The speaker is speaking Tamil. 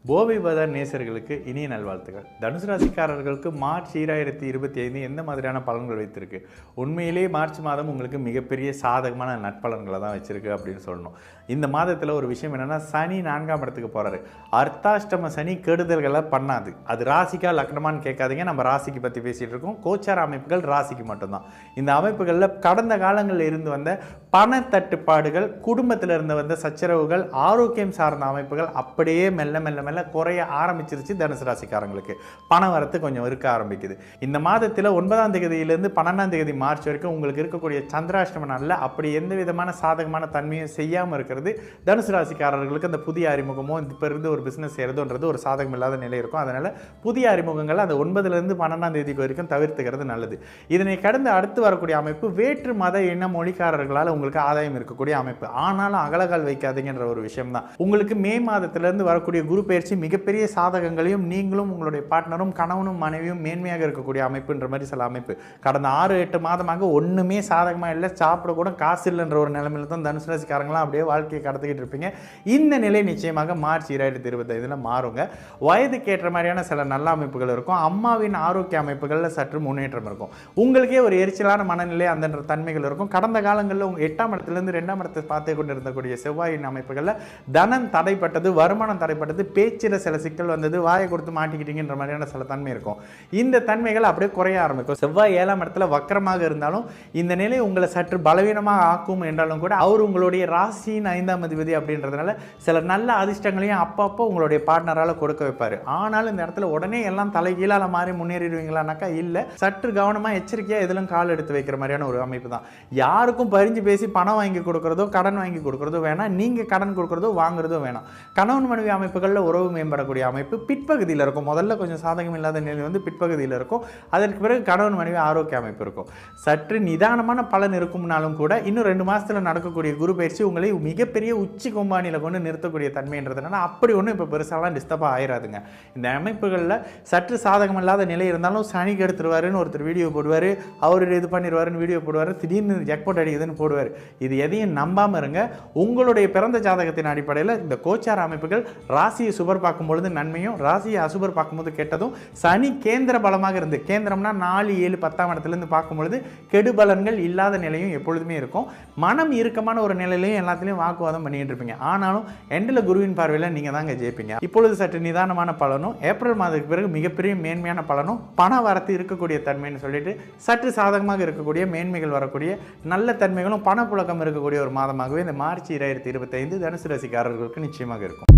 போவி பதர் நேசர்களுக்கு இனிய நல்வாழ்த்துக்கள். தனுசு ராசிக்காரர்களுக்கு மார்ச் 2025 எந்த மாதிரியான பலன்கள் வைத்திருக்கு? உண்மையிலேயே மார்ச் மாதம் உங்களுக்கு மிகப்பெரிய சாதகமான நட்பலன்களை தான் வச்சிருக்கு அப்படின்னு சொல்லணும். இந்த மாதத்தில் ஒரு விஷயம் என்னென்னா, சனி 4ஆம் இடத்துக்கு போகிறாரு. அர்த்தாஷ்டம சனி கெடுதல்களை பண்ணாது. அது ராசிக்கா லக்னமான்னு கேட்காதீங்க, நம்ம ராசிக்கு பற்றி பேசிகிட்டு இருக்கோம். கோச்சார அமைப்புகள் ராசிக்கு மட்டும்தான். இந்த அமைப்புகளில் கடந்த காலங்களில் இருந்து வந்த பண தட்டுப்பாடுகள், குடும்பத்தில் இருந்து வந்த சச்சரவுகள், ஆரோக்கியம் சார்ந்த அமைப்புகள் அப்படியே மெல்ல மெல்ல மெல்ல குறைய ஆரம்பிச்சிருச்சு. தனுசு ராசிக்காரங்களுக்கு பண வரத்து கொஞ்சம் இருக்க ஆரம்பிக்குது. இந்த மாதத்தில் 9ஆம் தேதியிலிருந்து 12ஆம் தேதி மார்ச் வரைக்கும் உங்களுக்கு இருக்கக்கூடிய சந்திராஷ்டம நாளில் அப்படி எந்த விதமான சாதகமான தன்மையும் செய்யாமல் இருக்கிறது தனுசு ராசிக்காரர்களுக்கு அந்த புதிய அறிமுகமோ இப்போ இருந்து ஒரு பிஸ்னஸ் செய்கிறதுன்றது ஒரு சாதகம் இல்லாத நிலை இருக்கும். அதனால் புதிய அறிமுகங்களை அந்த 9லேருந்து 12ஆம் தேதிக்கு வரைக்கும் தவிர்த்துக்கிறது நல்லது. இதனை கடந்து அடுத்து வரக்கூடிய அமைப்பு வேற்று மத இன மொழிக்காரர்களால் உங்களுக்கு ஆதாயம் இருக்கக்கூடிய அமைப்பு. ஆனாலும் அகலகால் வைக்காதீங்கன்ற ஒரு விஷயம் தான். உங்களுக்கு மே மாதத்திலிருந்து வரக்கூடிய குரு பயிற்சி மிகப்பெரிய சாதகங்களையும் நீங்களும் உங்களுடைய பார்ட்னரும் கணவனும் மனைவியும் மேன்மையாக இருக்கக்கூடிய அமைப்புன்ற மாதிரி சில அமைப்பு. கடந்த 6-8 மாதமாக ஒன்றுமே சாதகமாக இல்லை, சாப்பிட கூட காசு இல்லைன்ற ஒரு நிலைமையில தான் தனுசு ராசிக்காரங்களாம் அப்படியே வாழ்க்கையை கடத்திக்கிட்டு இருப்பீங்க. இந்த நிலை நிச்சயமாக மார்ச் 2025 மாறுங்க. வயதுக்கு ஏற்ற மாதிரியான சில நல்ல அமைப்புகள் இருக்கும். அம்மாவின் ஆரோக்கிய அமைப்புகளில் சற்று முன்னேற்றம் இருக்கும். உங்களுக்கே ஒரு எரிச்சலான மனநிலை அந்த தன்மைகள் இருக்கும். கடந்த காலங்களில் உங்கள் 8ஆம் இடத்துலேருந்து 2ஆம் இடத்தை பார்த்து கொண்டு இருந்தக்கூடிய செவ்வாயின் அமைப்புகளில் தனம் தடைப்பட்டது, வருமானம் தடைப்பட்டது, பேச்சில் சில சிக்கல் வந்தது, வாயை கொடுத்து மாட்டிக்கிட்டீங்கன்ற மாதிரியான சில தன்மை இருக்கும். இந்த தன்மைகள் அப்படியே குறைய ஆரம்பிக்கும். செவ்வாய் 7ஆம் இடத்துல வக்கரமாக இருந்தாலும் இந்த நிலை உங்களை சற்று பலவீனமாக ஆக்கும் என்றாலும் கூட அவர் உங்களுடைய ராசியின் 5ஆம் அதிபதி அப்படின்றதுனால சில நல்ல அதிர்ஷ்டங்களையும் அப்பப்போ உங்களுடைய பார்ட்னரால் கொடுக்க வைப்பார். ஆனாலும் இந்த இடத்துல உடனே எல்லாம் தலைகீழால மாறி முன்னேறிடுவீங்களானாக்கா இல்லை. சற்று கவனமாக எச்சரிக்கையாக எதிலும் கால் எடுத்து வைக்கிற மாதிரியான ஒரு அமைப்பு தான். யாருக்கும் பறிஞ்சு பேசி பணம் வாங்கி கொடுக்குறதோ கடன் வாங்கி கொடுக்குறதோ வேணாம். நீங்கள் கடன் கொடுக்குறதோ வாங்குறதோ வேணாம். கணவன் மனைவி அமைப்புகளில் உறவு மேம்படக்கூடிய அமைப்பு பிற்பகுதியில் இருக்கும். முதல்ல கொஞ்சம் சாதகம் இல்லாத நிலை வந்து பிற்பகுதியில் இருக்கும். அதற்கு பிறகு கணவன் மனைவி ஆரோக்கிய அமைப்பு இருக்கும். சற்று நிதானமான பலன் இருக்கும்னாலும் கூட இன்னும் 2 மாதத்தில் நடக்கக்கூடிய குரு பயிற்சி உங்களை மிகப்பெரிய உச்சி கொம்பானியில் கொண்டு நிறுத்தக்கூடிய தன்மைன்றதுனால அப்படி ஒன்றும் இப்போ பெருசாலாம் டிஸ்டர்பாக ஆயிராதுங்க. இந்த அமைப்புகளில் சற்று சாதகம் இல்லாத நிலை இருந்தாலும் சனி கெடுத்துருவாருன்னு ஒருத்தர் வீடியோ போடுவார், அவர் இது பண்ணிடுவாருன்னு வீடியோ போடுவார், திடீர்னு ஜாக்பாட் அடிக்குதுன்னு போடுவார். இது எதையும் நம்பாமல் இருங்க. உங்களுடைய பிறந்த ஜாதகத்தின் அடிப்படையில் இந்த கோச்சார அமைப்புகள் ராசியை சுபர் பார்க்கும்பொழுது நன்மையும், ராசியை அசுபர் பார்க்கும்போது கெட்டதும், சனி கேந்திர பலமாக இருந்து, கேந்திரம்னா 4, 7, 10ஆம் இடத்துலேருந்து பார்க்கும்பொழுது கெடுபலன்கள் இல்லாத நிலையும் எப்பொழுதுமே இருக்கும். மனம் இறுக்கமான ஒரு நிலையிலையும் எல்லாத்துலேயும் வாக்குவாதம் பண்ணிட்டு இருப்பீங்க. ஆனாலும் எண்டில் குருவின் பார்வையில் நீங்கள் தாங்க ஜெயிப்பீங்க. இப்பொழுது சற்று நிதானமான பலனும், ஏப்ரல் மாதத்துக்கு பிறகு மிகப்பெரிய மேன்மையான பலனும், பண வரத்து இருக்கக்கூடிய தன்மைன்னு சொல்லிட்டு சற்று சாதகமாக இருக்கக்கூடிய மேன்மைகள் வரக்கூடிய நல்ல தன்மைகளும் பணப்புழக்கம் இருக்கக்கூடிய ஒரு மாதமாகவே இந்த மார்ச் 2025 தனுசு ராசிக்காரர்களுக்கு நிச்சயமாக இருக்கும்.